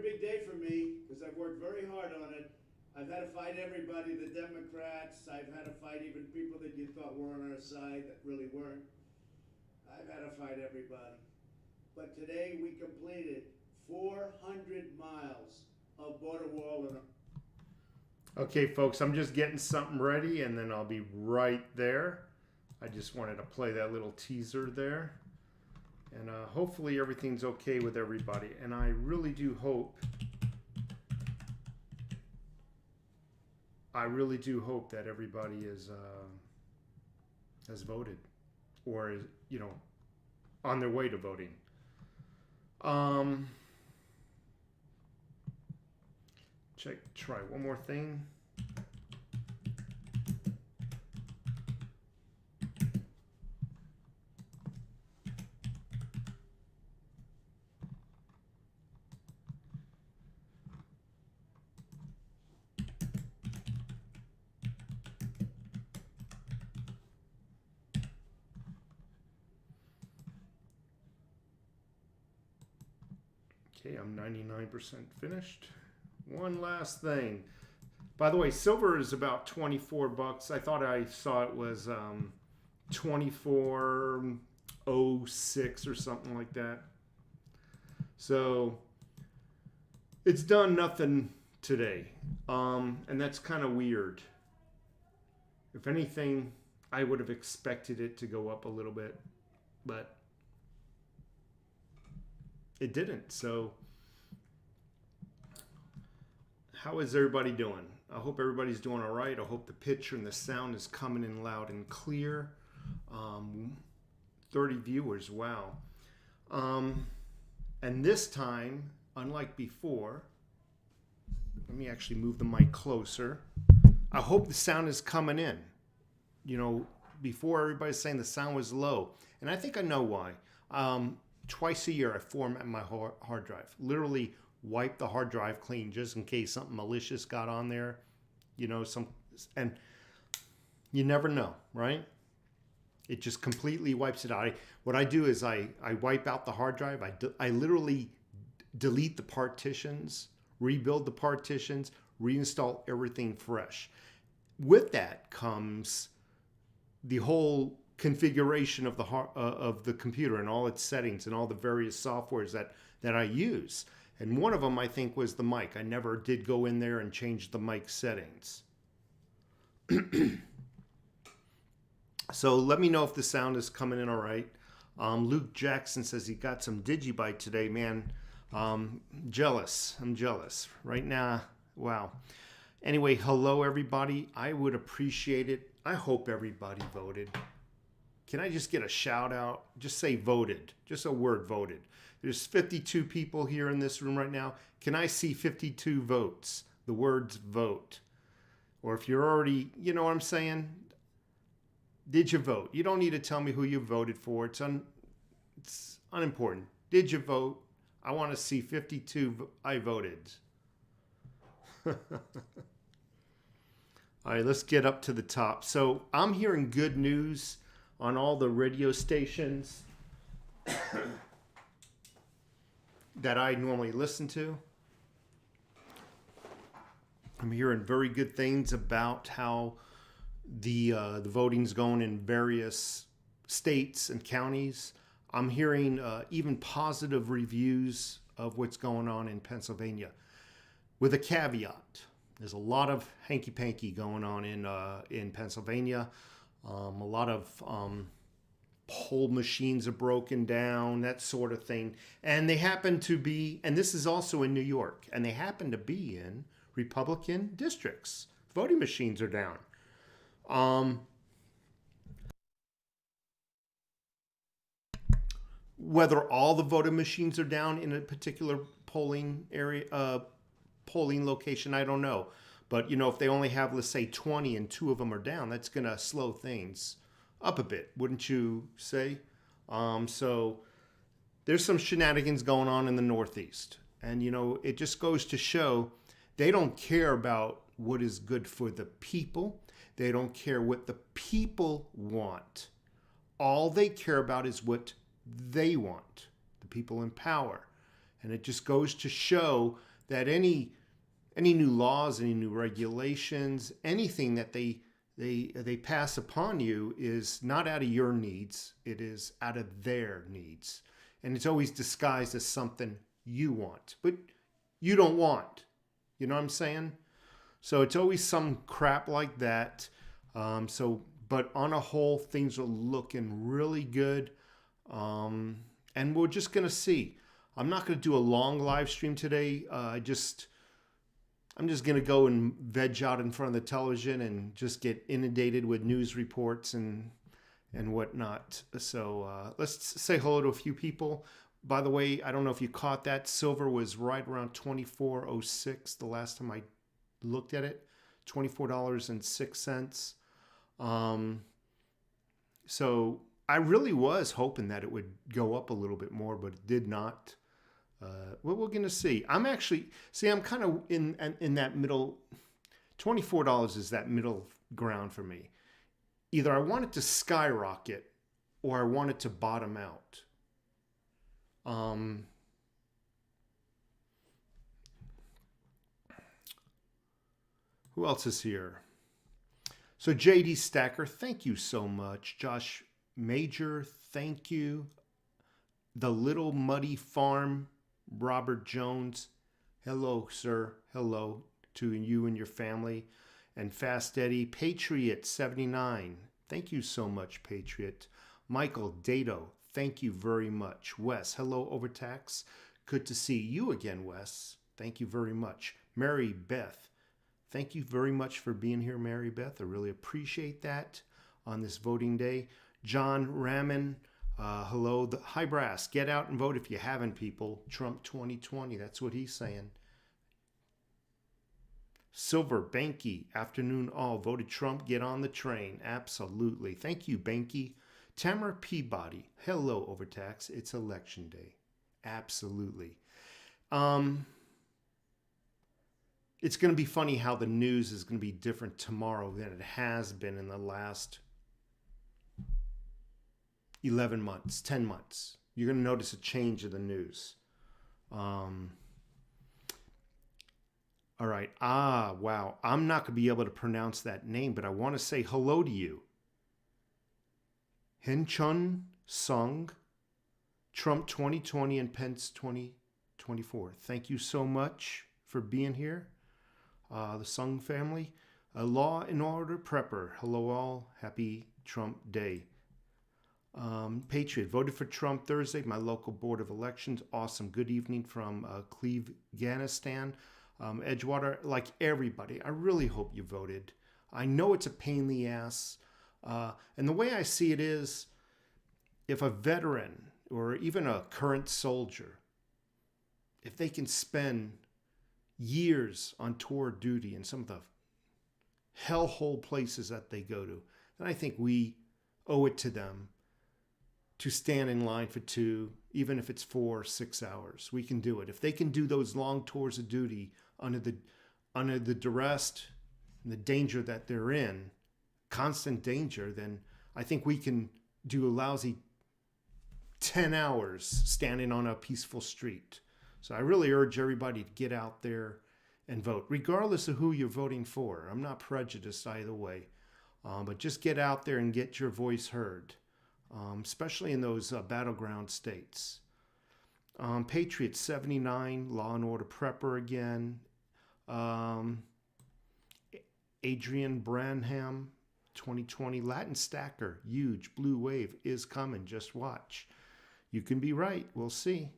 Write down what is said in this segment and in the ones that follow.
very big day for me because I've worked very hard on it. I've had to fight everybody, the Democrats. I've had to fight even people that you thought were on our side that really weren't. I've had to fight everybody. But today we completed 400 miles of border wall. Okay, folks, I'm just getting something ready and then I'll be right there. I just wanted to play that little teaser there. And hopefully everything's okay with everybody. And I really do hope, that everybody is has voted or is, on their way to voting. Try one more thing. Okay, I'm 99% finished. One last thing. By the way, silver is about 24 bucks. I thought I saw it was 24.06 or something like that. So it's done nothing today. And that's kind of weird. If anything, I would have expected it to go up a little bit, but it didn't. So how is everybody doing? I hope everybody's doing all right. I hope the picture and the sound is coming in loud and clear. 30 viewers, wow. And this time, unlike before, let me actually move the mic closer. I hope the sound is coming in. Before everybody's saying the sound was low. And I think I know why. Twice a year I format my hard drive. Literally wipe the hard drive clean just in case something malicious got on there. And you never know, right? It just completely wipes it out. What I do is I wipe out the hard drive. I literally delete the partitions, rebuild the partitions, reinstall everything fresh. With that comes the whole configuration of the computer and all its settings and all the various softwares that I use. And one of them, I think, was the mic. I never did go in there and change the mic settings. So let me know if the sound is coming in all right. Luke Jackson says he got some Digibyte today, man. Jealous. I'm jealous. Right now, wow. Anyway, hello, everybody. I would appreciate it. I hope everybody voted. Can I just get a shout out? Just say voted. Just a word voted. There's 52 people here in this room right now. Can I see 52 votes? The words vote. Or if you're already, you know what I'm saying? Did you vote? You don't need to tell me who you voted for. It's unimportant. Did you vote? I want to see 52 I voted. All right, let's get up to the top. So I'm hearing good news on all the radio stations that I normally listen to. I'm hearing very good things about how the voting's going in various states and counties. I'm hearing even positive reviews of what's going on in Pennsylvania, with a caveat. There's a lot of hanky-panky going on in Pennsylvania. A lot of poll machines are broken down, that sort of thing. And they happen to be, and this is also in New York, and they happen to be in Republican districts. Voting machines are down. Whether all the voting machines are down in a particular polling area, polling location, I don't know. But, if they only have, let's say, 20 and 2 of them are down, that's going to slow things up a bit, wouldn't you say? So there's some shenanigans going on in the Northeast. And, it just goes to show they don't care about what is good for the people. They don't care what the people want. All they care about is what they want, the people in power. And it just goes to show that any new laws, any new regulations, anything that they pass upon you is not out of your needs. It is out of their needs. And it's always disguised as something you want, but you don't want. You know what I'm saying? So it's always some crap like that. But on a whole, things are looking really good. And we're just going to see. I'm not going to do a long live stream today. I'm just going to go and veg out in front of the television and just get inundated with news reports and whatnot. So let's say hello to a few people. By the way, I don't know if you caught that. Silver was right around $24.06 the last time I looked at it. $24.06. So I really was hoping that it would go up a little bit more, but it did not. Well, we're going to see. I'm kind of in that middle. $24 is that middle ground for me. Either I want it to skyrocket or I want it to bottom out. Who else is here? So JD Stacker, thank you so much. Josh Major, thank you. The Little Muddy Farm, Robert Jones, hello, sir. Hello to you and your family. And Fast Eddie, Patriot 79, thank you so much, Patriot. Michael Dato, thank you very much. Wes, hello, Overtax. Good to see you again, Wes. Thank you very much. Mary Beth, thank you very much for being here, Mary Beth. I really appreciate that on this voting day. John Raman, hello. Hi, Brass. Get out and vote if you haven't, people. Trump 2020. That's what he's saying. Silver, Banky, afternoon all. Voted Trump. Get on the train. Absolutely. Thank you, Banky. Tamara Peabody. Hello, Overtax. It's election day. Absolutely. It's going to be funny how the news is going to be different tomorrow than it has been in the last 11 months, 10 months. You're going to notice a change in the news. All right. Wow. I'm not going to be able to pronounce that name, but I want to say hello to you. Hinchun Sung, Trump 2020 and Pence 2024. Thank you so much for being here. The Sung family. Law and Order Prepper. Hello all. Happy Trump Day. Patriot, voted for Trump Thursday, my local board of elections. Awesome. Good evening from Cleveganistan. Edgewater, like everybody, I really hope you voted. I know it's a pain in the ass. And the way I see it is, if a veteran or even a current soldier, if they can spend years on tour duty in some of the hellhole places that they go to, then I think we owe it to them to stand in line for 2, even if it's 4 or 6 hours. We can do it. If they can do those long tours of duty under the duress and the danger that they're in, constant danger, then I think we can do a lousy 10 hours standing on a peaceful street. So I really urge everybody to get out there and vote, regardless of who you're voting for. I'm not prejudiced either way, but just get out there and get your voice heard. Especially in those battleground states. Patriot 79, Law and Order Prepper again. Adrian Branham, 2020. Latin Stacker, huge. Blue wave is coming. Just watch. You can be right. We'll see.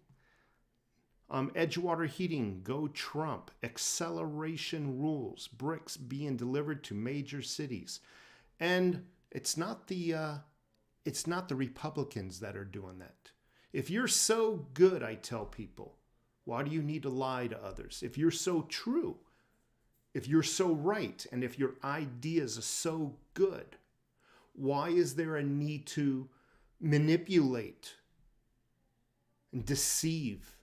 Edgewater Heating, go Trump. Acceleration rules. Bricks being delivered to major cities. And it's not the Republicans that are doing that. If you're so good, I tell people, why do you need to lie to others? If you're so true, if you're so right, and if your ideas are so good, why is there a need to manipulate and deceive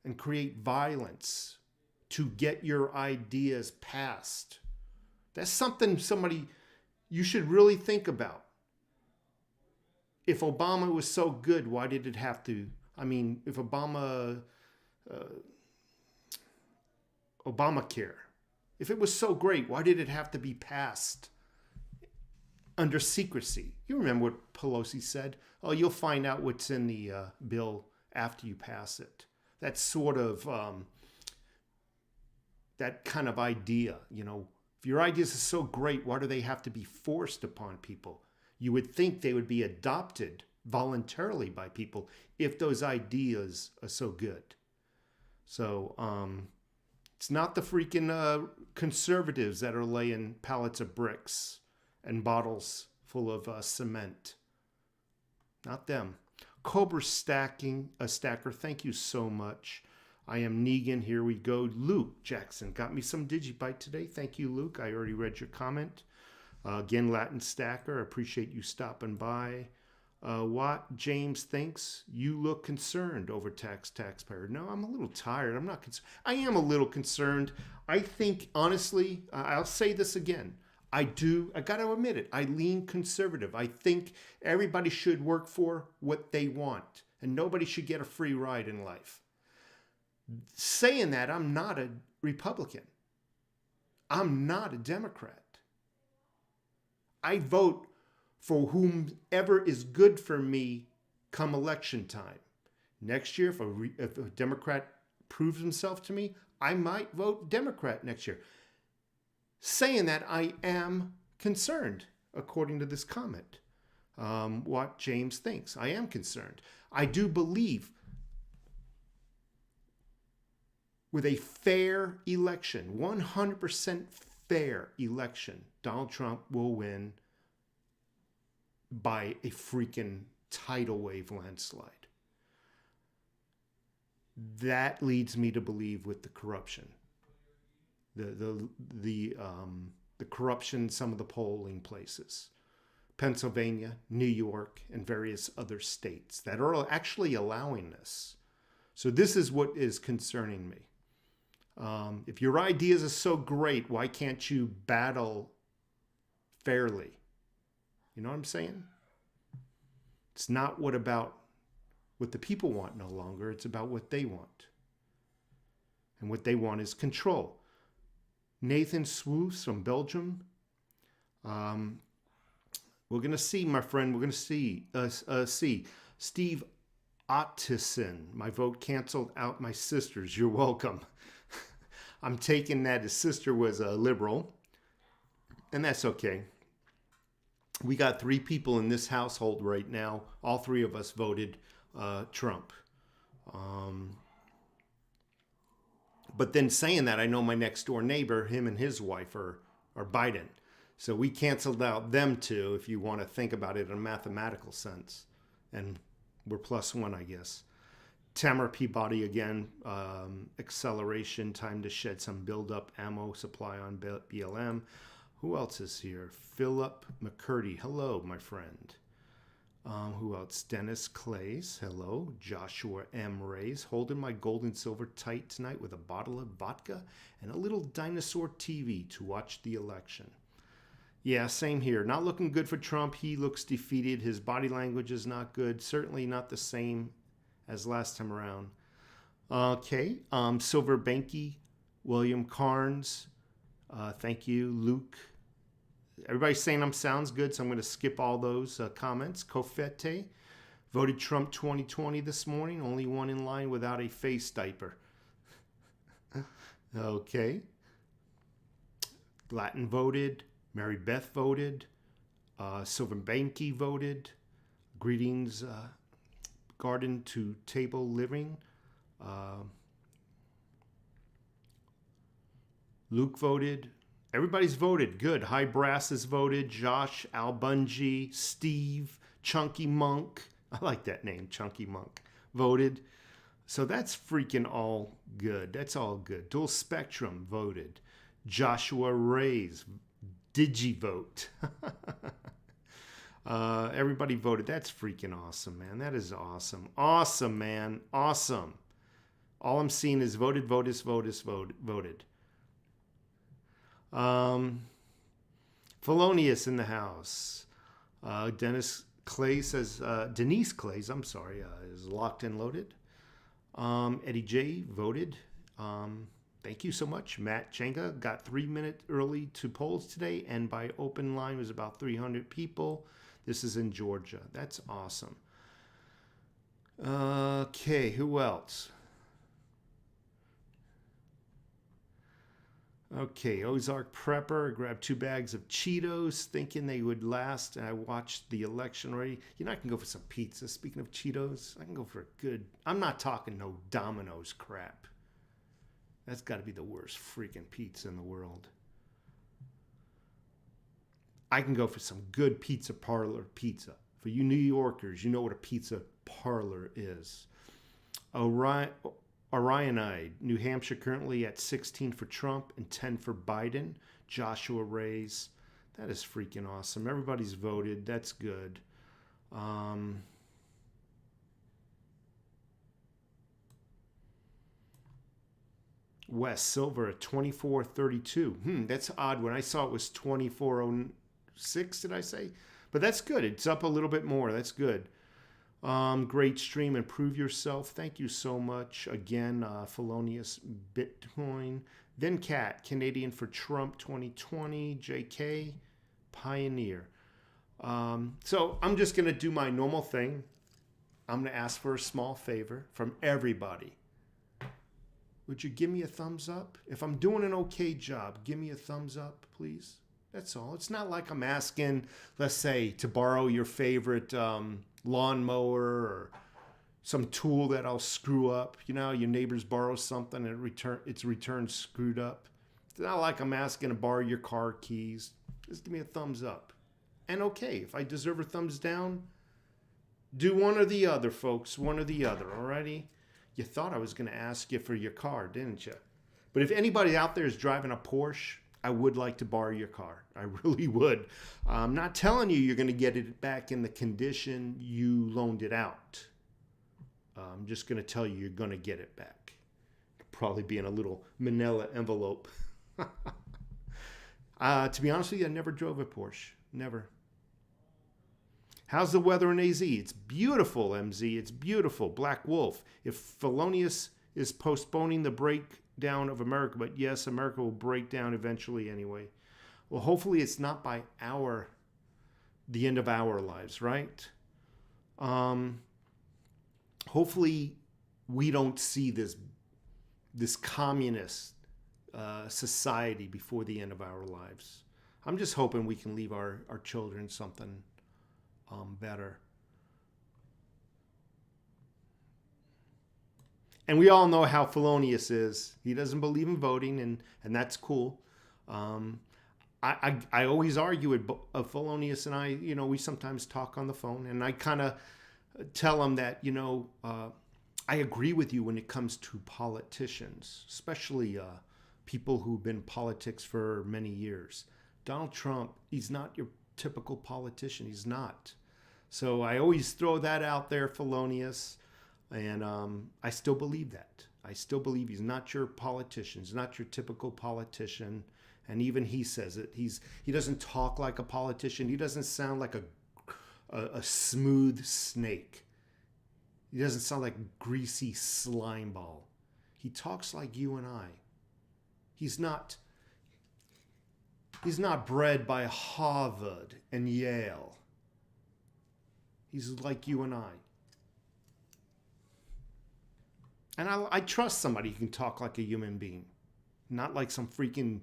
and create violence to get your ideas passed? That's something you should really think about. If Obama was so good, why did it have to? I mean, if Obama Obamacare. If it was so great, why did it have to be passed under secrecy? You remember what Pelosi said? Oh, you'll find out what's in the bill after you pass it. That's sort of that kind of idea, you know. If your ideas are so great, why do they have to be forced upon people? You would think they would be adopted voluntarily by people if those ideas are so good. So it's not the freaking conservatives that are laying pallets of bricks and bottles full of cement. Not them. Cobra Stacker, thank you so much. I am Negan. Here we go. Luke Jackson got me some Digibyte today. Thank you, Luke. I already read your comment. Again, Latin Stacker. Appreciate you stopping by. What James thinks, you look concerned over taxpayer. No, I'm a little tired. I'm not concerned. I am a little concerned. I think, honestly, I'll say this again. I got to admit it. I lean conservative. I think everybody should work for what they want, and nobody should get a free ride in life. Saying that, I'm not a Republican. I'm not a Democrat. I vote for whomever is good for me come election time. Next year, if a Democrat proves himself to me, I might vote Democrat next year. Saying that, I am concerned, according to this comment. What James thinks. I am concerned. I do believe with a fair election, 100% fair election, Donald Trump will win by a freaking tidal wave landslide. That leads me to believe with the corruption, the corruption in some of the polling places, Pennsylvania, New York, and various other states that are actually allowing this. So this is what is concerning me. If your ideas are so great, why can't you battle fairly? You know what I'm saying? It's not what the people want no longer. It's about what they want. And what they want is control. Nathan Swoos from Belgium. We're going to see, my friend, we're going to see. Steve Ottison. My vote canceled out my sister's. You're welcome. I'm taking that his sister was a liberal, and that's okay. We got 3 people in this household right now. All 3 of us voted Trump. But then saying that, I know my next door neighbor, him and his wife are Biden. So we canceled out them 2, if you want to think about it in a mathematical sense. And we're +1, I guess. Tamara Peabody again, acceleration, time to shed some build-up ammo supply on BLM. Who else is here? Philip McCurdy. Hello, my friend. Who else? Dennis Clays. Hello. Joshua M. Rays. Holding my gold and silver tight tonight with a bottle of vodka and a little dinosaur TV to watch the election. Yeah, same here. Not looking good for Trump. He looks defeated. His body language is not good. Certainly not the same as last time around. Okay. Silver Banky. William Carnes. Thank you, Luke. Everybody's saying sounds good, so I'm going to skip all those comments. Cofete voted Trump 2020 this morning. Only one in line without a face diaper. Okay. Latin voted. Mary Beth voted. Silver Banky voted. Greetings, Garden to Table Living. Luke voted. Everybody's voted. Good. High Brass has voted. Josh, Albungi, Steve, Chunky Monk. I like that name, Chunky Monk. Voted. So that's freaking all good. That's all good. Dual Spectrum voted. Joshua Rays. Digivote. Everybody voted. That's freaking awesome, man. That is awesome. Awesome, man. Awesome. All I'm seeing is voted. Felonious in the house. Denise Clays, I'm sorry, is locked and loaded. Eddie J voted. Thank you so much. Matt Chenga got 3 minutes early to polls today, and by open line was about 300 people. This is in Georgia. That's awesome. Okay, who else? Okay, Ozark Prepper grabbed 2 bags of Cheetos thinking they would last, and I watched the election already. You know, I can go for some pizza. Speaking of Cheetos, I can go for a good... I'm not talking no Domino's crap. That's got to be the worst freaking pizza in the world. I can go for some good pizza parlor pizza. For you New Yorkers, you know what a pizza parlor is. Orionide, New Hampshire currently at 16 for Trump and 10 for Biden. Joshua Rays, that is freaking awesome. Everybody's voted. That's good. Wes Silver at 24.32. That's odd. When I saw it was 24.06, did I say? But that's good. It's up a little bit more. That's good. Great stream. Improve yourself. Thank you so much. Again, Felonious Bitcoin. Then Cat, Canadian for Trump 2020. JK, Pioneer. So I'm just going to do my normal thing. I'm going to ask for a small favor from everybody. Would you give me a thumbs up? If I'm doing an okay job, give me a thumbs up, please. That's all. It's not like I'm asking, let's say, to borrow your favorite lawnmower or some tool that I'll screw up. You know, your neighbors borrow something and it's returned screwed up. It's not like I'm asking to borrow your car keys. Just give me a thumbs up. And okay, if I deserve a thumbs down, do one or the other, folks. One or the other, alrighty? You thought I was going to ask you for your car, didn't you? But if anybody out there is driving a Porsche, I would like to borrow your car. I really would. I'm not telling you you're going to get it back in the condition you loaned it out. I'm just going to tell you you're going to get it back. It'll probably be in a little manila envelope. To be honest with you, I never drove a Porsche. Never. How's the weather in AZ? It's beautiful, MZ. It's beautiful. Black Wolf. If Felonious is postponing the breakdown of America, but yes, America will break down eventually anyway. Well, hopefully it's not by the end of our lives, right? Hopefully we don't see this communist society before the end of our lives. I'm just hoping we can leave our children something better. And we all know how Felonious is. He doesn't believe in voting, and that's cool. I always argue with Felonious and I, you know, we sometimes talk on the phone, and I kind of tell him that, you know, I agree with you when it comes to politicians, especially people who've been in politics for many years. Donald Trump, he's not your typical politician. He's not. So I always throw that out there, Felonious, and I still believe that. I still believe he's not your politician. He's not your typical politician, and even he says it. He doesn't talk like a politician. He doesn't sound like a smooth snake. He doesn't sound like greasy slime ball. He talks like you and I. He's not bred by Harvard and Yale. He's like you and I. And I trust somebody who can talk like a human being, not like some freaking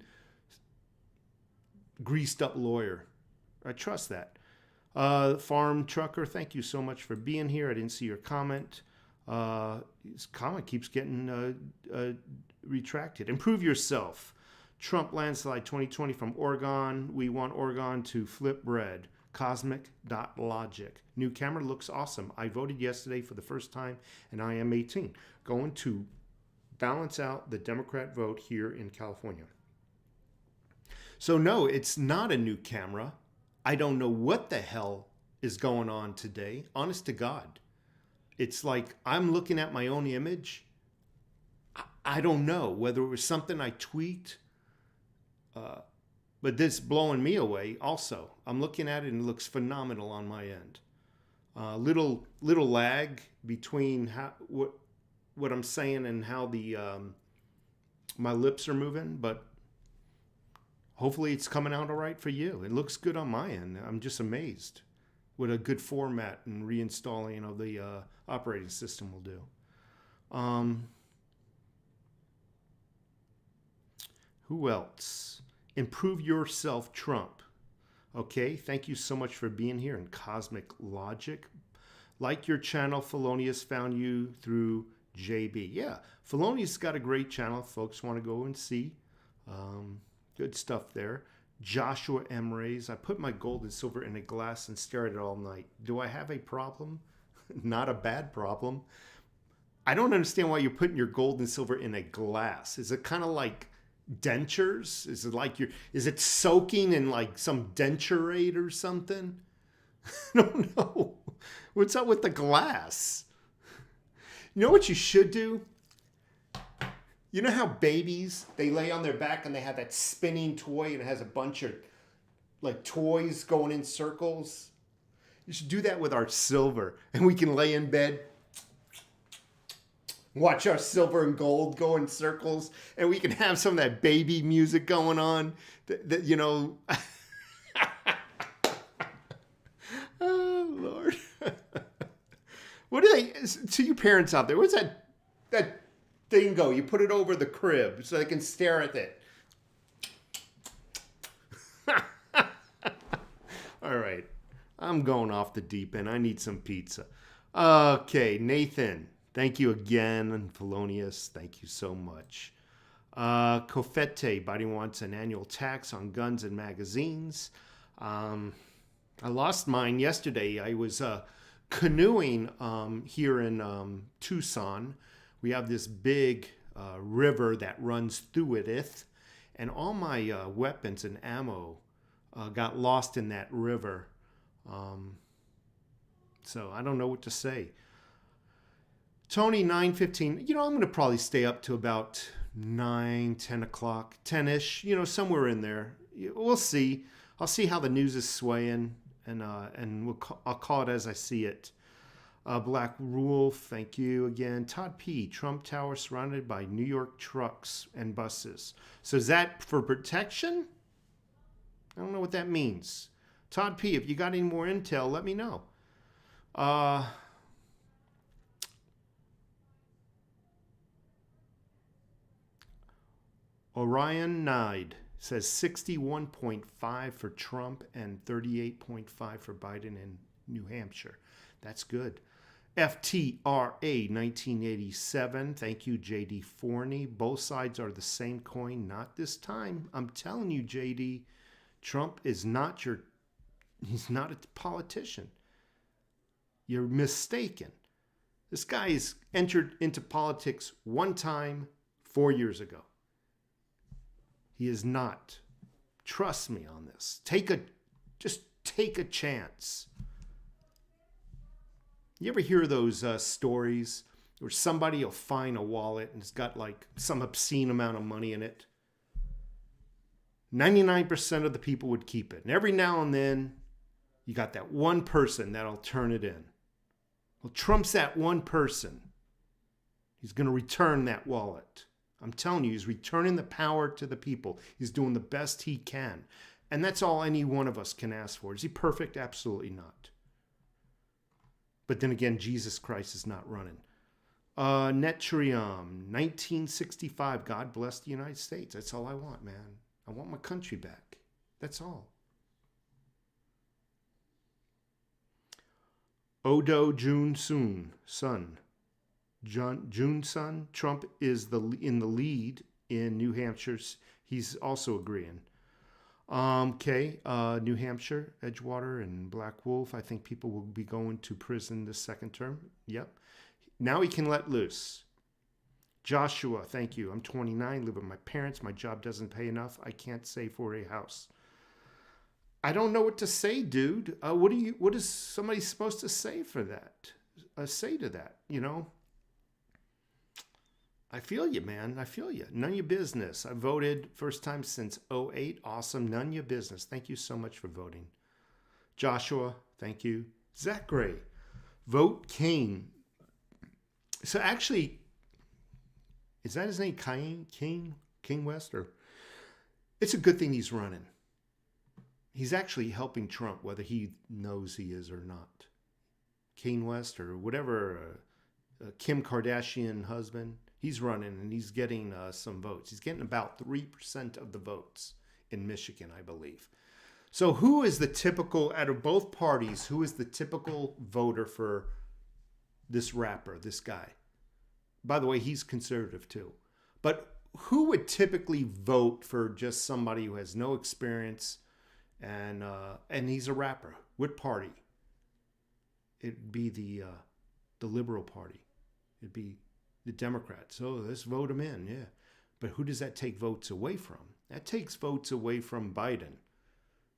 greased up lawyer. I trust that. Farm Trucker, thank you so much for being here. I didn't see your comment. His comment keeps getting retracted. Improve yourself. Trump landslide 2020 from Oregon. We want Oregon to flip red. Cosmic.logic. New camera looks awesome. I voted yesterday for the first time, and I am 18. Going to balance out the Democrat vote here in California. So no, it's not a new camera. I don't know what the hell is going on today. Honest to God. It's like I'm looking at my own image. I don't know whether it was something I tweaked. But this blowing me away also. I'm looking at it and it looks phenomenal on my end. Little lag between what I'm saying and how the my lips are moving, but hopefully it's coming out all right for you. It looks good on my end. I'm just amazed what a good format and reinstalling of the operating system will do. Who else? Improve yourself, Trump. Okay, thank you so much for being here in Cosmic Logic. Like your channel, Felonious found you through JB. Yeah, Felonious got a great channel. Folks want to go and see. Good stuff there. Joshua M. Rays. I put my gold and silver in a glass and stare at it all night. Do I have a problem? Not a bad problem. I don't understand why you're putting your gold and silver in a glass. Is it kind of like dentures? Is it like is it soaking in like some denturate or something? I don't know. What's up with the glass? You know what you should do? You know how babies, they lay on their back and they have that spinning toy and it has a bunch of like toys going in circles? You should do that with our silver, and we can lay in bed, watch our silver and gold go in circles, and we can have some of that baby music going on that you know. Oh, Lord. What do they, to you parents out there, what's that thing go? You put it over the crib so they can stare at it. All right. I'm going off the deep end. I need some pizza. Okay, Nathan. Thank you again. And Felonious, thank you so much. Cofete, Biden wants an annual tax on guns and magazines. I lost mine yesterday. I was canoeing here in Tucson. We have this big river that runs through it, and all my weapons and ammo got lost in that river. So I don't know what to say. Tony, 9:15. You know, I'm going to probably stay up to about 9, 10 o'clock, 10-ish, you know, somewhere in there. We'll see. I'll see how the news is swaying, and I'll call it as I see it. Black Wolf, thank you again. Todd P. Trump Tower surrounded by New York trucks and buses. So is that for protection? I don't know what that means. Todd P., if you got any more intel, let me know. Orion Nide says 61.5 for Trump and 38.5 for Biden in New Hampshire. That's good. FTRA 1987. Thank you, JD Forney. Both sides are the same coin. Not this time. I'm telling you, JD, Trump is not he's not a politician. You're mistaken. This guy has entered into politics one time 4 years ago. He is not. Trust me on this. Just take a chance. You ever hear those stories where somebody will find a wallet and it's got like some obscene amount of money in it? 99% of the people would keep it. And every now and then, you got that one person that'll turn it in. Well, Trump's that one person. He's going to return that wallet. I'm telling you, he's returning the power to the people. He's doing the best he can. And that's all any one of us can ask for. Is he perfect? Absolutely not. But then again, Jesus Christ is not running. Netrium, 1965. God bless the United States. That's all I want, man. I want my country back. That's all. Odo Jun Sun. Jun Sun. Trump is in the lead in New Hampshire. He's also agreeing. Okay, New Hampshire, Edgewater, and Black Wolf. I think people will be going to prison this second term. Yep. Now he can let loose. Joshua, thank you. I'm 29, live with my parents. My job doesn't pay enough. I can't save for a house. I don't know what to say, dude. What is somebody supposed to say for that? Say to that, you know? I feel you, man. I feel you. None of your business. I voted first time since 2008. Awesome. None of your business. Thank you so much for voting. Joshua, thank you. Zach Gray, vote Kane. So actually, Is that his name? King West? Or it's a good thing he's running. He's actually helping Trump, whether he knows he is or not. Kane West or whatever, Kim Kardashian husband, he's running and he's getting some votes. He's getting about 3% of the votes in Michigan, I believe. So who is the typical, out of both parties, who is the typical voter for this rapper, this guy? By the way, he's conservative too. But who would typically vote for just somebody who has no experience and he's a rapper? What party? It'd be the Liberal Party. It'd be the Democrats. So let's vote him in, yeah. But who does that take votes away from? That takes votes away from Biden.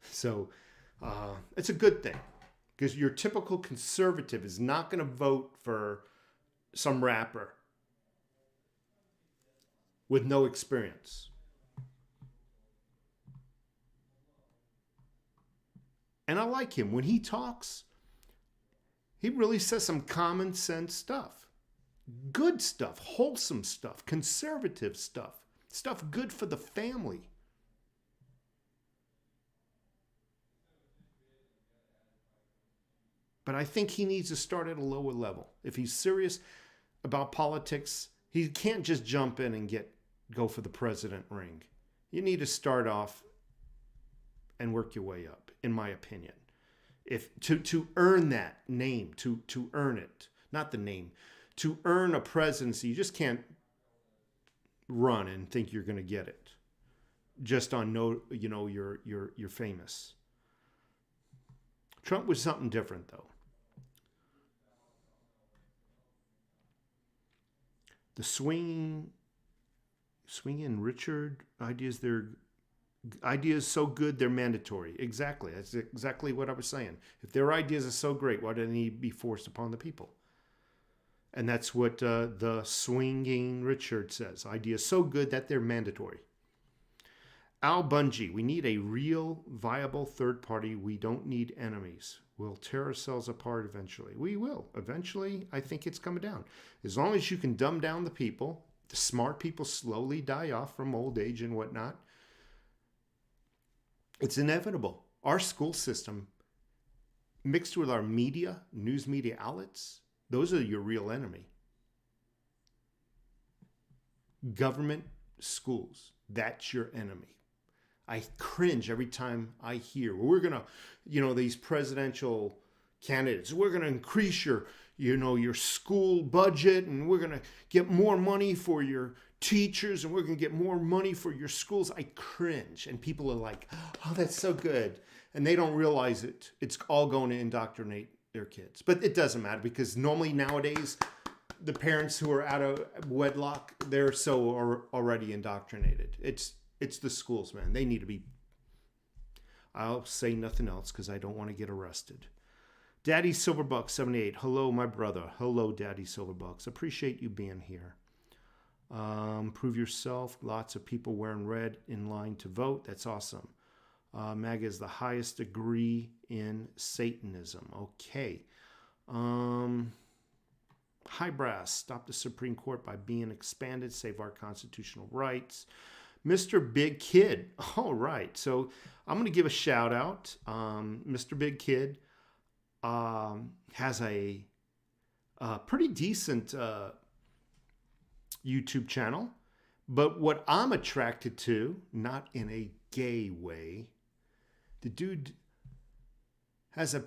So it's a good thing, because your typical conservative is not going to vote for some rapper with no experience. And I like him. When he talks, he really says some common sense stuff. Good stuff, wholesome stuff, conservative stuff, stuff good for the family. But I think he needs to start at a lower level. If he's serious about politics, he can't just jump in and go for the president ring. You need to start off and work your way up, in my opinion. If to earn that name, to earn it, not the name, to earn a presidency, you just can't run and think you're going to get it just on you're famous. Trump was something different though. The swinging Richard ideas, ideas so good they're mandatory. Exactly. That's exactly what I was saying. If their ideas are so great, why do they need to be forced upon the people? And that's what the swinging Richard says. Ideas so good that they're mandatory. Al Bungie, we need a real, viable third party. We don't need enemies. We'll tear ourselves apart eventually. We will. Eventually, I think it's coming down. As long as you can dumb down the people, the smart people slowly die off from old age and whatnot, it's inevitable. Our school system, mixed with our media, news media outlets, those are your real enemy. Government schools, that's your enemy. I cringe every time I hear, we're going to, these presidential candidates, we're going to increase your school budget, and we're going to get more money for your teachers, and we're going to get more money for your schools. I cringe. And people are like, oh, that's so good. And they don't realize it. It's all going to indoctrinate their kids. But it doesn't matter, because normally nowadays, the parents who are out of wedlock, they're so already indoctrinated. It's the schools, man. They need to be. I'll say nothing else because I don't want to get arrested. Daddy Silverbuck 78. Hello, my brother. Hello, Daddy Silverbucks. Appreciate you being here. Prove yourself. Lots of people wearing red in line to vote. That's awesome. MAGA is the highest degree in Satanism. Okay. High brass. Stop the Supreme Court by being expanded. Save our constitutional rights. Mr. Big Kid. All right. So I'm going to give a shout out. Mr. Big Kid has a pretty decent YouTube channel. But what I'm attracted to, not in a gay way, the dude has a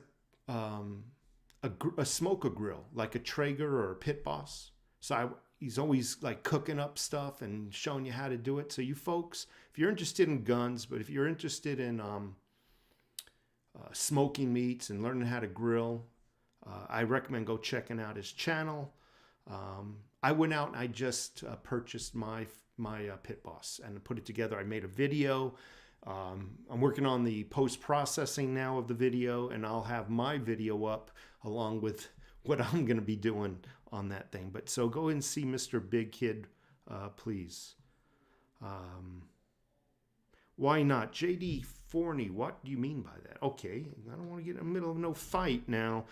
smoker grill, like a Traeger or a Pit Boss. So he's always like cooking up stuff and showing you how to do it. So you folks, if you're interested in guns, but if you're interested in smoking meats and learning how to grill, I recommend go checking out his channel. I went out and I just purchased my Pit Boss and put it together. I made a video. I'm working on the post-processing now of the video, and I'll have my video up along with what I'm going to be doing on that thing. But so go and see Mr. Big Kid, please. Why not? JD Forney, what do you mean by that? Okay, I don't want to get in the middle of no fight now.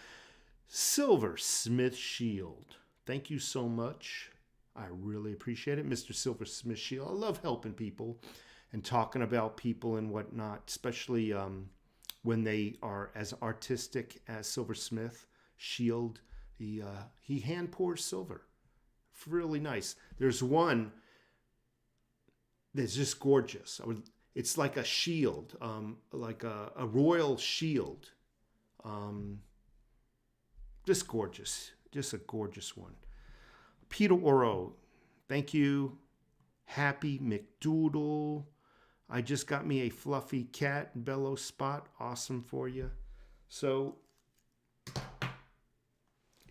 Silver Smith Shield, thank you so much. I really appreciate it. Mr. Silversmith Shield. I love helping people and talking about people and whatnot, especially when they are as artistic as Silversmith Shield. He hand pours silver. Really nice. There's one that's just gorgeous. It's like a shield, like a royal shield. Just gorgeous. Just a gorgeous one. Peter Oro, thank you. Happy McDoodle. I just got me a fluffy cat bellow spot. Awesome for you. So,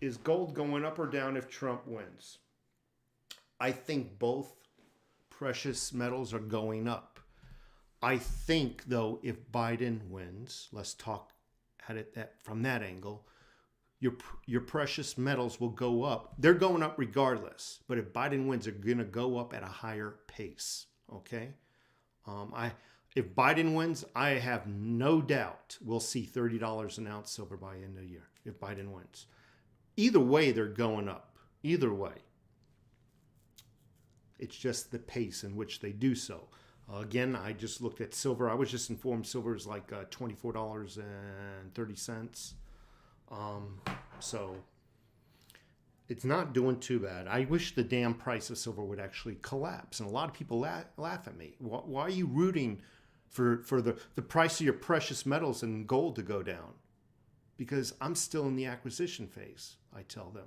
is gold going up or down if Trump wins? I think both precious metals are going up. I think, though, if Biden wins, let's talk at it from that angle, your precious metals will go up. They're going up regardless. But if Biden wins, they're going to go up at a higher pace. Okay? If Biden wins, I have no doubt we'll see $30 an ounce silver by end of the year if Biden wins. Either way, they're going up. Either way. It's just the pace in which they do so. Again, I just looked at silver. I was just informed silver is like $24.30. So it's not doing too bad. I wish the damn price of silver would actually collapse. And a lot of people laugh at me. Why are you rooting for the price of your precious metals and gold to go down? Because I'm still in the acquisition phase, I tell them.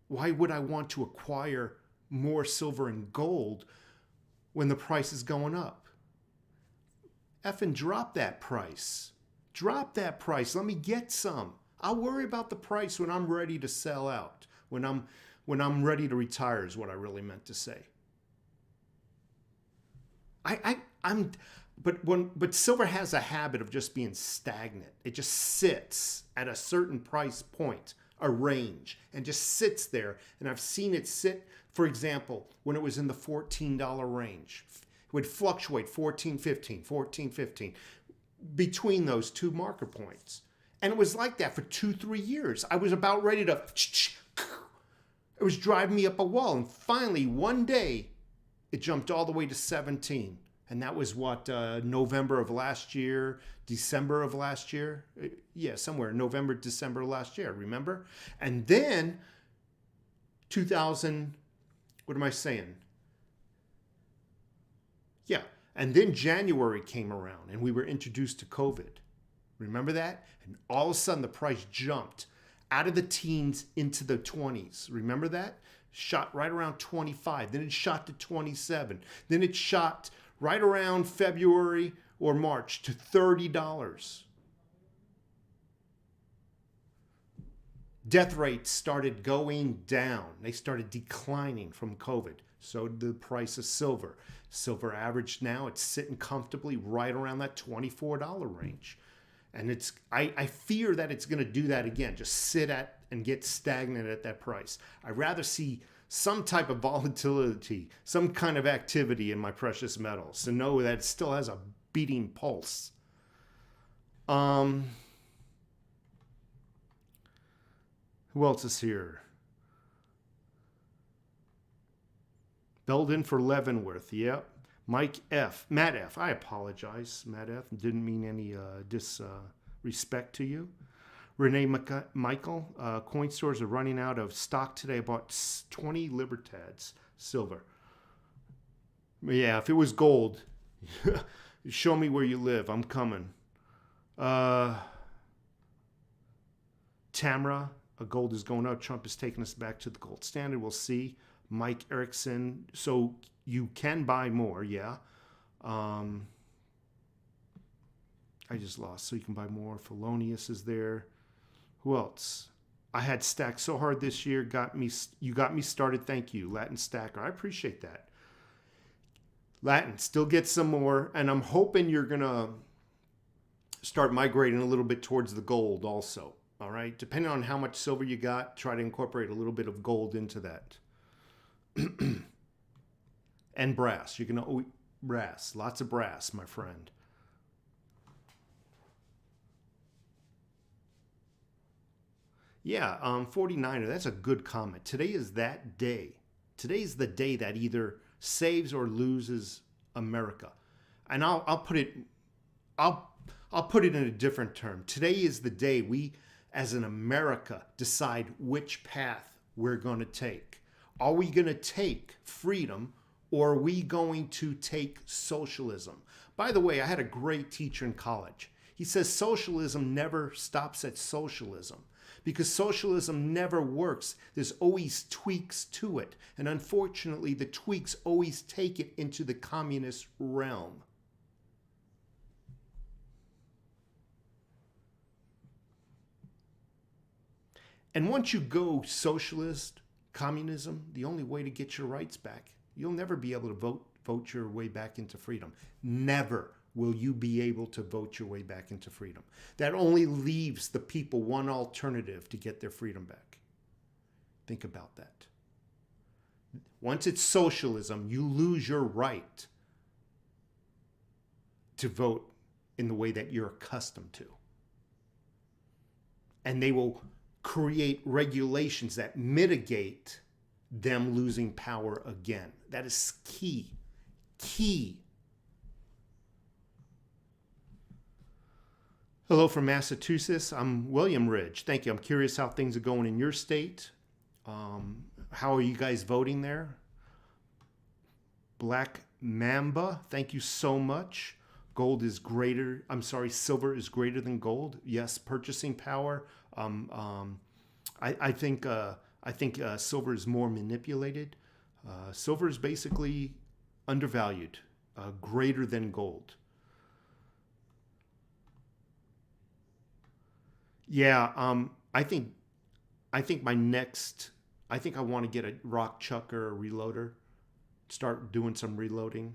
Why would I want to acquire more silver and gold when the price is going up? Effing drop that price. Drop that price. Let me get some. I'll worry about the price when I'm ready to sell out. When I'm ready to retire is what I really meant to say. But silver has a habit of just being stagnant. It just sits at a certain price point, a range, and just sits there. And I've seen it sit, for example, when it was in the $14 range. It would fluctuate 14, 15, 14, 15 between those two marker points. And it was like that for 2-3 years. I was about ready to, it was driving me up a wall. And finally, one day, it jumped all the way to 17. And that was what, November of last year, December of last year? Yeah, somewhere, November, December of last year, remember? And then, 2000, what am I saying? Yeah, and then January came around and we were introduced to COVID. Remember that? And all of a sudden the price jumped out of the teens into the 20s. Remember that? Shot right around 25. Then it shot to 27. Then it shot right around February or March to $30. Death rates started going down. They started declining from COVID. So did the price of silver. Silver average now, it's sitting comfortably right around that $24 range. And I fear that it's going to do that again, just sit at and get stagnant at that price. I'd rather see some type of volatility, some kind of activity in my precious metals to know that it still has a beating pulse. Who else is here? Belden for Leavenworth, yep. Mike F. Matt F. I apologize, Matt F. Didn't mean any disrespect to you. Renee Michael, coin stores are running out of stock today. I bought 20 Libertads silver. Yeah, if it was gold, show me where you live. I'm coming. Tamra, gold is going up. Trump is taking us back to the gold standard. We'll see. Mike Erickson. So you can buy more, yeah. I just lost. So you can buy more. Felonius is there. Who else? I had stacked so hard this year. You got me started. Thank you, Latin Stacker. I appreciate that. Latin, still get some more. And I'm hoping you're going to start migrating a little bit towards the gold also. All right? Depending on how much silver you got, try to incorporate a little bit of gold into that. And brass. You can brass. Lots of brass, my friend. Yeah, 49er, that's a good comment. Today is that day. Today's the day that either saves or loses America. And I'll put it I'll I'll put it in a different term. Today is the day we as an America decide which path we're going to take. Are we going to take freedom or are we going to take socialism? By the way, I had a great teacher in college. He says socialism never stops at socialism because socialism never works. There's always tweaks to it. And unfortunately, the tweaks always take it into the communist realm. And once you go socialist, communism, the only way to get your rights back, you'll never be able to vote your way back into freedom. Never will you be able to vote your way back into freedom. That only leaves the people one alternative to get their freedom back. Think about that. Once it's socialism, you lose your right to vote in the way that you're accustomed to. And they will create regulations that mitigate them losing power again. That is key. Key. Hello from Massachusetts. I'm William Ridge. Thank you. I'm curious how things are going in your state. How are you guys voting there? Black Mamba, thank you so much. Silver is greater than gold. Yes, purchasing power. I think silver is more manipulated. Silver is basically undervalued, greater than gold. Yeah, I think I want to get a rock chucker, a reloader, start doing some reloading.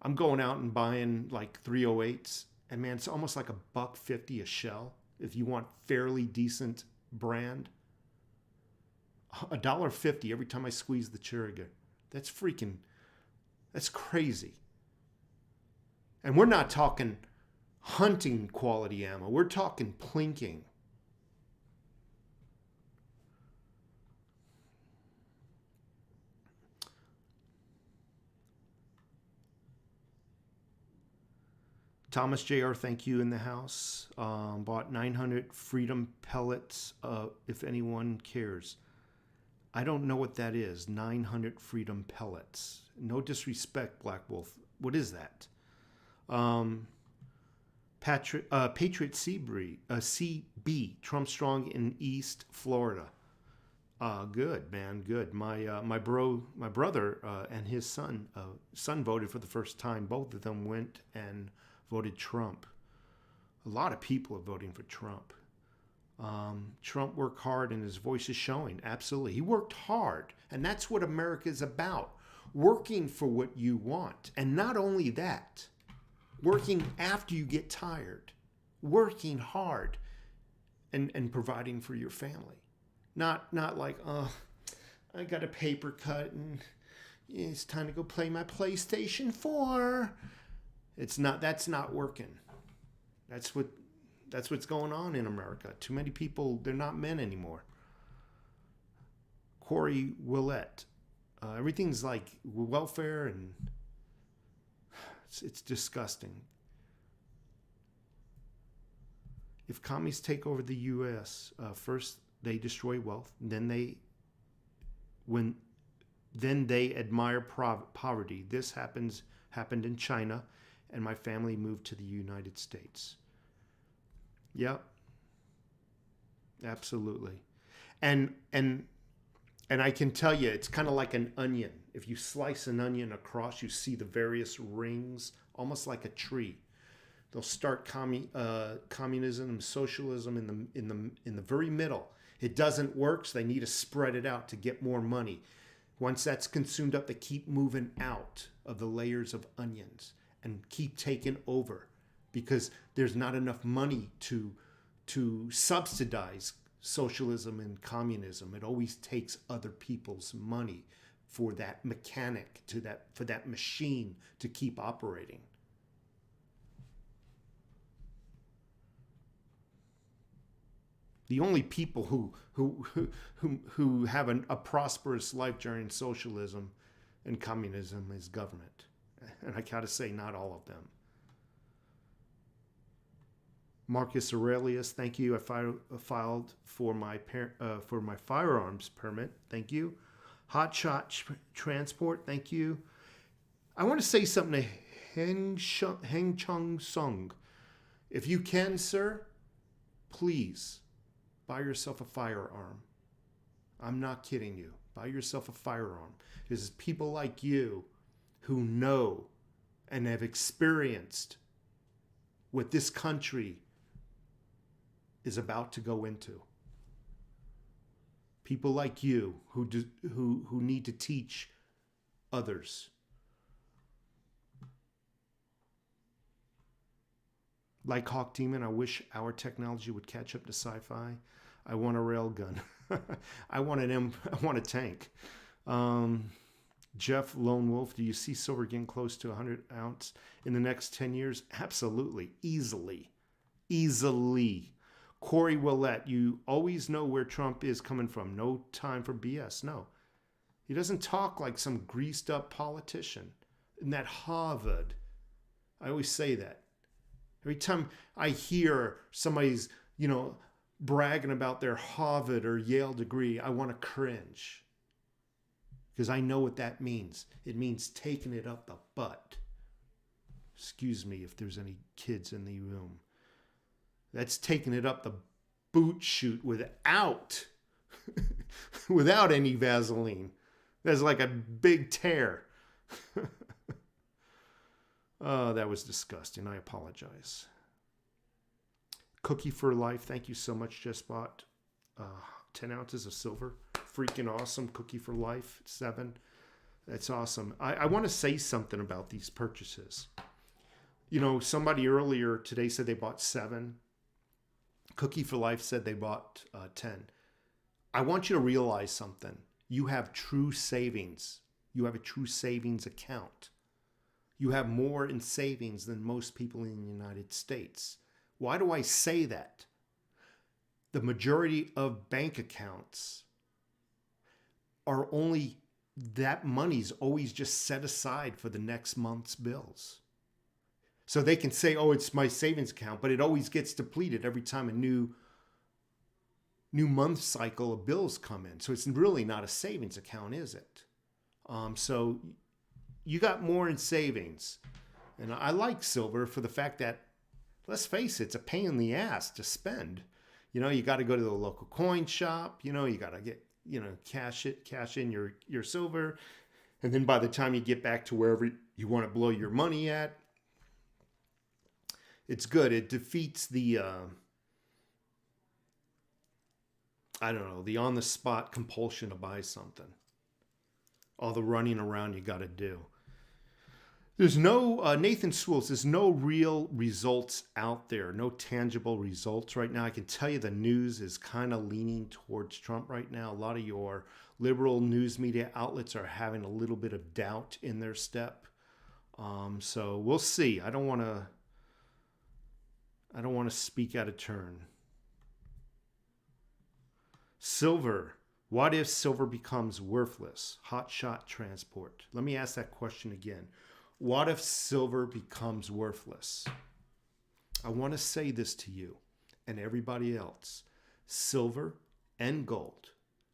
I'm going out and buying like 308s, and man, it's almost like $1.50 a shell. If you want fairly decent brand, $1.50 every time I squeeze the trigger. That's crazy. And we're not talking hunting quality ammo. We're talking plinking. Thomas Jr., thank you in the house. Bought 900 Freedom pellets, if anyone cares. I don't know what that is, 900 Freedom pellets. No disrespect, Black Wolf. What is that? Patriot CB, Trump Strong in East Florida. Good, man, good. My brother and his son voted for the first time. Both of them went and voted Trump. A lot of people are voting for Trump. Trump worked hard and his voice is showing. Absolutely. He worked hard. And that's what America is about. Working for what you want. And not only that, working after you get tired. Working hard and providing for your family. Not like, I got a paper cut and it's time to go play my PlayStation 4. That's not working. That's what's going on in America. Too many people, they're not men anymore. Corey Willett. Everything's like welfare and it's disgusting. If commies take over the U.S., first they destroy wealth, then they admire poverty. This happened in China, and my family moved to the United States. Yep. Absolutely. And I can tell you, it's kind of like an onion. If you slice an onion across, you see the various rings, almost like a tree. They'll start communism and socialism in the very middle. It doesn't work, so they need to spread it out to get more money. Once that's consumed up, they keep moving out of the layers of onions and keep taking over because there's not enough money to subsidize socialism and communism. It always takes other people's money for that mechanic for that machine to keep operating. The only people who have a prosperous life during socialism and communism is government. And I gotta say, not all of them. Marcus Aurelius, thank you. I filed for my firearms permit. Thank you. Hotshot Transport, thank you. I want to say something to Heng Chung Sung. If you can, sir, please buy yourself a firearm. I'm not kidding you. Buy yourself a firearm. Because people like you who know and have experienced what this country is about to go into. People like you who need to teach others. Like Hawk Demon, I wish our technology would catch up to sci-fi. I want a railgun. I want a tank. Jeff Lone Wolf, do you see silver getting close to 100 ounce in the next 10 years? Absolutely. Easily. Corey Willett, you always know where Trump is coming from. No time for BS. No. He doesn't talk like some greased up politician. In that Harvard, I always say that. Every time I hear somebody's, bragging about their Harvard or Yale degree, I want to cringe. Because I know what that means. It means taking it up the butt. Excuse me if there's any kids in the room. That's taking it up the boot chute without any Vaseline. That's like a big tear. Oh, that was disgusting. I apologize. Cookie for Life. Thank you so much. Just bought 10 ounces of silver. Freaking awesome. Cookie for Life. 7. That's awesome. I want to say something about these purchases. Somebody earlier today said they bought 7. Cookie for Life said they bought 10. I want you to realize something. You have true savings. You have a true savings account. You have more in savings than most people in the United States. Why do I say that? The majority of bank accounts are only, that money's always just set aside for the next month's bills. So they can say, oh, it's my savings account, but it always gets depleted every time a new month cycle of bills come in. So it's really not a savings account, is it? So you got more in savings. And I like silver for the fact that, let's face it, it's a pain in the ass to spend. You got to go to the local coin shop. You got to get, cash in your silver. And then by the time you get back to wherever you want to blow your money at, it's good. It defeats the, the on-the-spot compulsion to buy something. All the running around you got to do. There's no, Nathan Swools, there's no real results out there, no tangible results right now. I can tell you the news is kind of leaning towards Trump right now. A lot of your liberal news media outlets are having a little bit of doubt in their step. So we'll see. I don't want to speak out of turn. Silver. What if silver becomes worthless? Hotshot Transport. Let me ask that question again. What if silver becomes worthless? I want to say this to you and everybody else. Silver and gold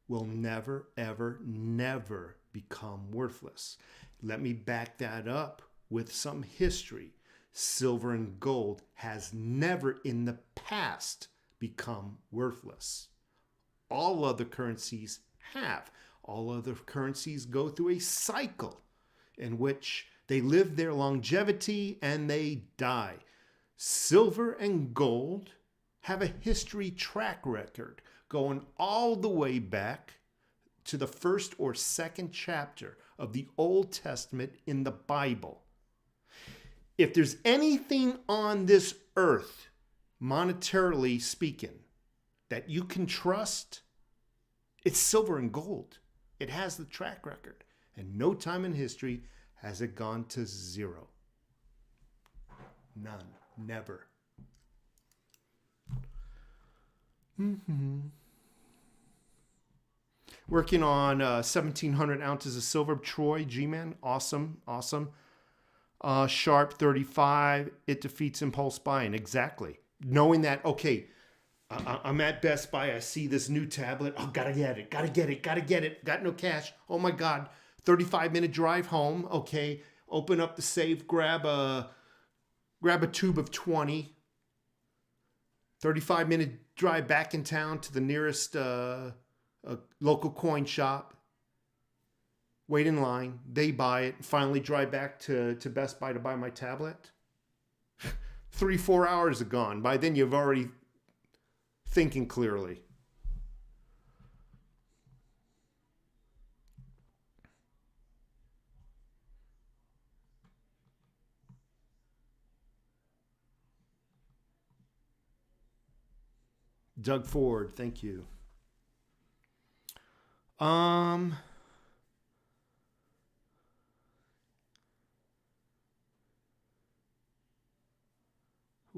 will never, ever, never become worthless. Let me back that up with some history. Silver and gold has never in the past become worthless. All other currencies have. All other currencies go through a cycle in which they live their longevity and they die. Silver and gold have a history track record going all the way back to the first or second chapter of the Old Testament in the Bible. If there's anything on this earth, monetarily speaking, that you can trust, it's silver and gold. It has the track record. And no time in history has it gone to zero. None. Never. Working on 1,700 ounces of silver. Troy, G-Man, awesome, awesome. Sharp 35, it defeats impulse buying. Exactly. Knowing that, okay, I'm at Best Buy. I see this new tablet. Oh, gotta get it, gotta get it, gotta get it. Got no cash. Oh my God. 35-minute drive home. Okay, open up the safe, grab a tube of 20. 35-minute drive back in town to the nearest local coin shop. Wait in line. They buy it. Finally drive back to Best Buy to buy my tablet. 3-4 hours are gone. By then you've already thinking clearly. Doug Ford, thank you. Who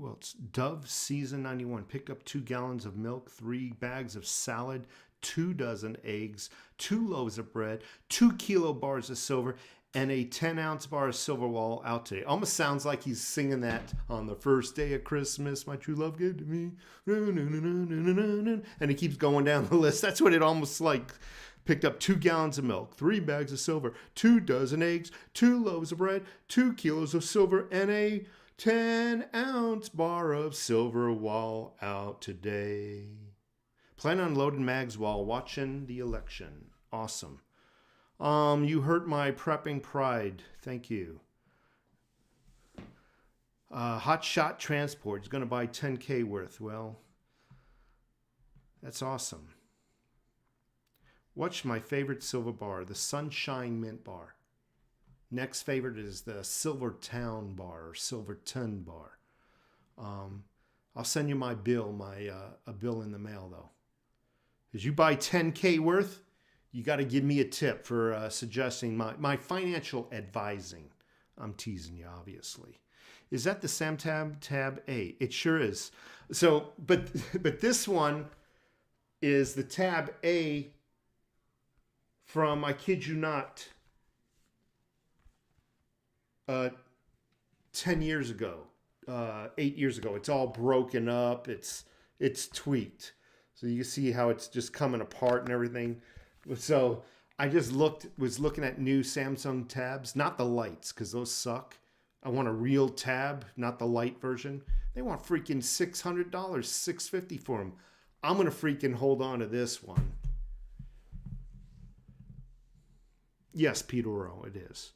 else? Dove Season 91 picked up 2 gallons of milk, 3 bags of salad, 2 dozen eggs, 2 loaves of bread, 2 kilo bars of silver, and a 10-ounce bar of silver while out today. Almost sounds like he's singing that on the first day of Christmas, my true love gave to me. And he keeps going down the list. That's what it almost like. Picked up 2 gallons of milk, 3 bags of silver, 2 dozen eggs, 2 loaves of bread, 2 kilos of silver, and a 10-ounce bar of silver while out today. Plan on loading mags while watching the election. Awesome. You hurt my prepping pride. Thank you. Hot Shot Transport is going to buy 10K worth. Well, that's awesome. What's my favorite silver bar? The Sunshine Mint Bar. Next favorite is the Silver Town Bar or Silverton Bar. I'll send you my bill, a bill in the mail though. As you buy 10K worth, you got to give me a tip for suggesting my financial advising. I'm teasing you, obviously. Is that the SamTab Tab A? It sure is. So, but this one is the Tab A from, I kid you not, 10 years ago, 8 years ago. It's all broken up. It's tweaked. So you see how it's just coming apart and everything. So I just was looking at new Samsung tabs, not the lights, because those suck. I want a real tab, not the light version. They want freaking $600, $650 for them. I'm going to freaking hold on to this one. Yes, Peter Rowe, it is.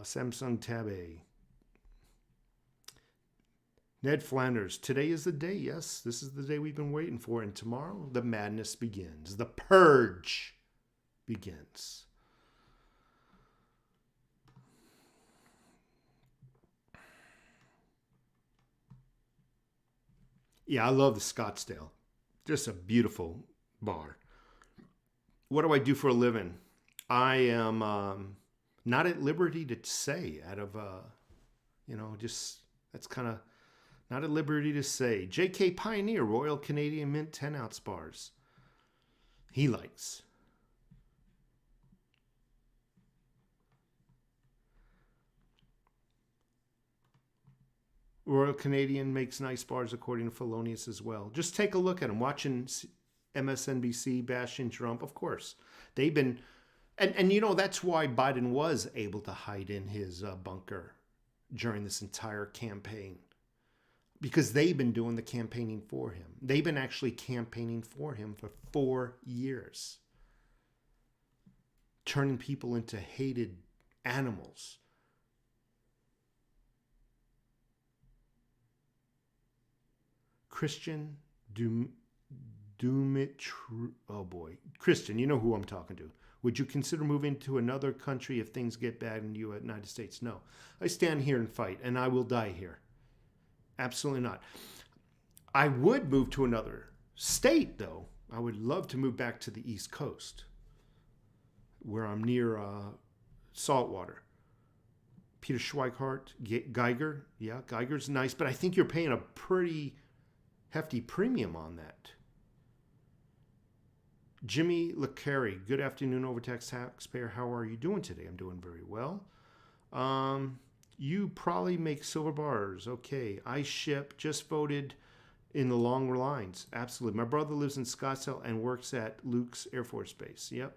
Samsung Tab A. Ned Flanders, today is the day. Yes, this is the day we've been waiting for. And tomorrow, the madness begins. The purge begins. Yeah, I love the Scottsdale. Just a beautiful bar. What do I do for a living? I am not at liberty to say out of, just that's kind of not at liberty to say. JK Pioneer, Royal Canadian Mint 10-ounce bars. He likes. Royal Canadian makes nice bars according to Felonius as well. Just take a look at them. Watching MSNBC bashing Trump, of course. They've been, and that's why Biden was able to hide in his bunker during this entire campaign. Because they've been doing the campaigning for him. They've been actually campaigning for him for 4 years. Turning people into hated animals. Christian oh boy. Christian, you know who I'm talking to. Would you consider moving to another country if things get bad in the United States? No. I stand here and fight, and I will die here. Absolutely not. I would move to another state, though. I would love to move back to the East Coast, where I'm near saltwater. Peter Schweikart, Geiger. Yeah, Geiger's nice, but I think you're paying a pretty hefty premium on that. Jimmy LeCarry, good afternoon, Overtax Taxpayer. How are you doing today? I'm doing very well. You probably make silver bars. Okay. I ship, just voted in the long lines. Absolutely. My brother lives in Scottsdale and works at Luke's Air Force Base. Yep.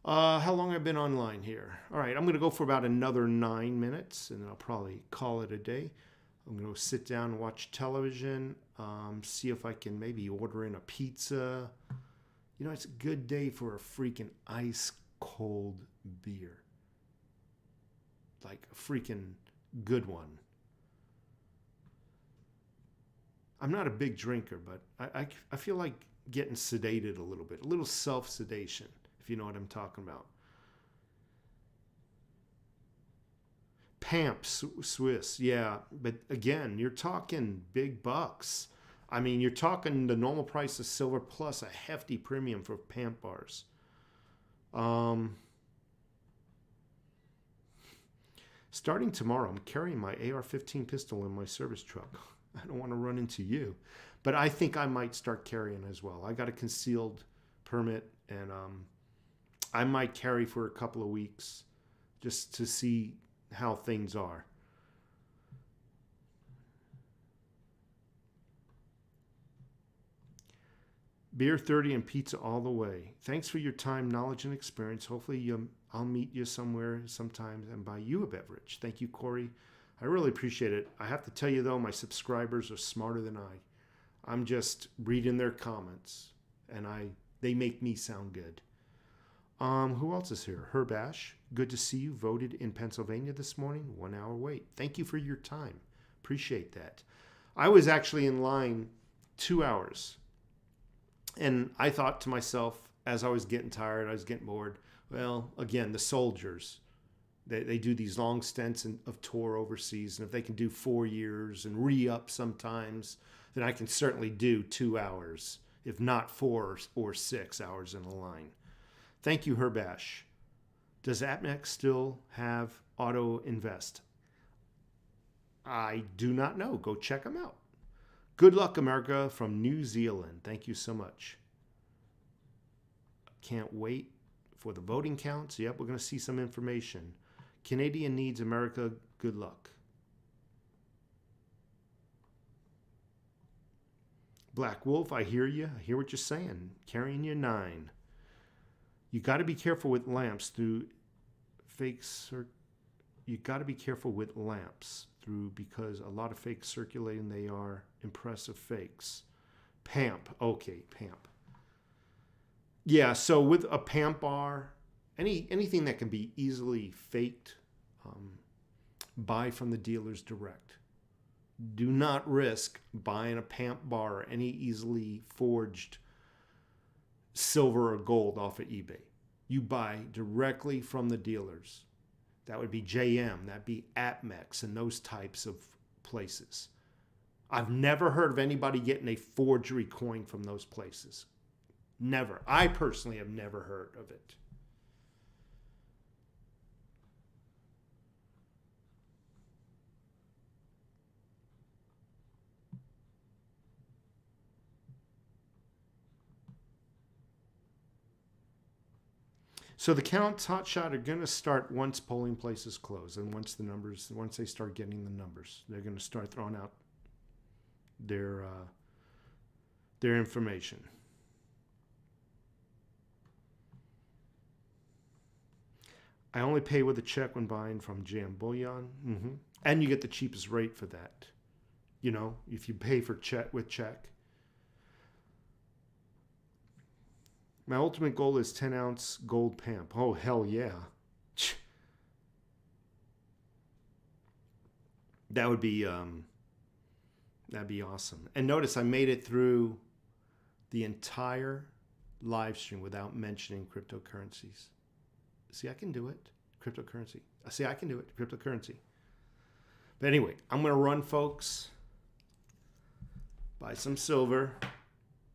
How long I've been online here? All right, I'm going to go for about another 9 minutes, and then I'll probably call it a day. I'm going to sit down and watch television, see if I can maybe order in a pizza. You know, it's a good day for a freaking ice cold beer. Like a freaking good one. I'm not a big drinker, but I feel like getting sedated a little self-sedation, if you know what I'm talking about. Pamp, Swiss, yeah. But again, you're talking big bucks. I mean, you're talking the normal price of silver plus a hefty premium for Pamp bars. Starting tomorrow, I'm carrying my AR-15 pistol in my service truck. I don't want to run into you. But I think I might start carrying as well. I got a concealed permit, and I might carry for a couple of weeks just to see how things are. Beer 30 and pizza all the way. Thanks for your time, knowledge, and experience. Hopefully I'll meet you somewhere sometime and buy you a beverage. Thank you, Corey. I really appreciate it. I have to tell you, though, my subscribers are smarter than I. I'm just reading their comments, and they make me sound good. Who else is here? Herbash, good to see you. Voted in Pennsylvania this morning. 1 hour wait. Thank you for your time. Appreciate that. I was actually in line 2 hours. And I thought to myself, as I was getting tired, I was getting bored, well, again, the soldiers, they do these long stints of tour overseas. And if they can do 4 years and re-up sometimes, then I can certainly do 2 hours, if not 4 or 6 hours in a line. Thank you, Herbash. Does AppNext still have Auto Invest? I do not know. Go check them out. Good luck, America, from New Zealand. Thank you so much. Can't wait for the voting counts. Yep, we're going to see some information. Canadian needs America. Good luck. Black Wolf, I hear you. I hear what you're saying. Carrying your 9. You got to be careful with lamps through fakes. You got to be careful with lamps through because a lot of fakes circulating. They are impressive fakes. Pamp. Okay, Pamp. Yeah, so with a Pamp bar, anything that can be easily faked, buy from the dealers direct. Do not risk buying a Pamp bar or any easily forged silver or gold off of eBay. You buy directly from the dealers. That would be JM, that'd be AppMex, and those types of places. I've never heard of anybody getting a forgery coin from those places. Never. I personally have never heard of it. So the counts hotshot are going to start once polling places close, and once they start getting the numbers, they're going to start throwing out their information. I only pay with a check when buying from JM Bullion, and you get the cheapest rate for that. You know, if you pay for check with check. My ultimate goal is 10-ounce gold Pamp. Oh, hell yeah. That'd be awesome. And notice I made it through the entire live stream without mentioning cryptocurrencies. See, I can do it. Cryptocurrency. See, I can do it. Cryptocurrency. But anyway, I'm going to run, folks. Buy some silver.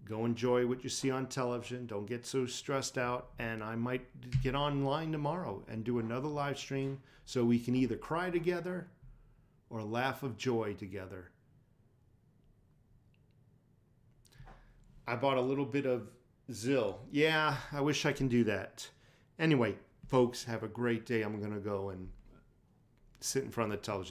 Go enjoy what you see on television. Don't get so stressed out. And I might get online tomorrow and do another live stream so we can either cry together or laugh of joy together. I bought a little bit of Zill. Yeah, I wish I can do that. Anyway, folks, have a great day. I'm going to go and sit in front of the television.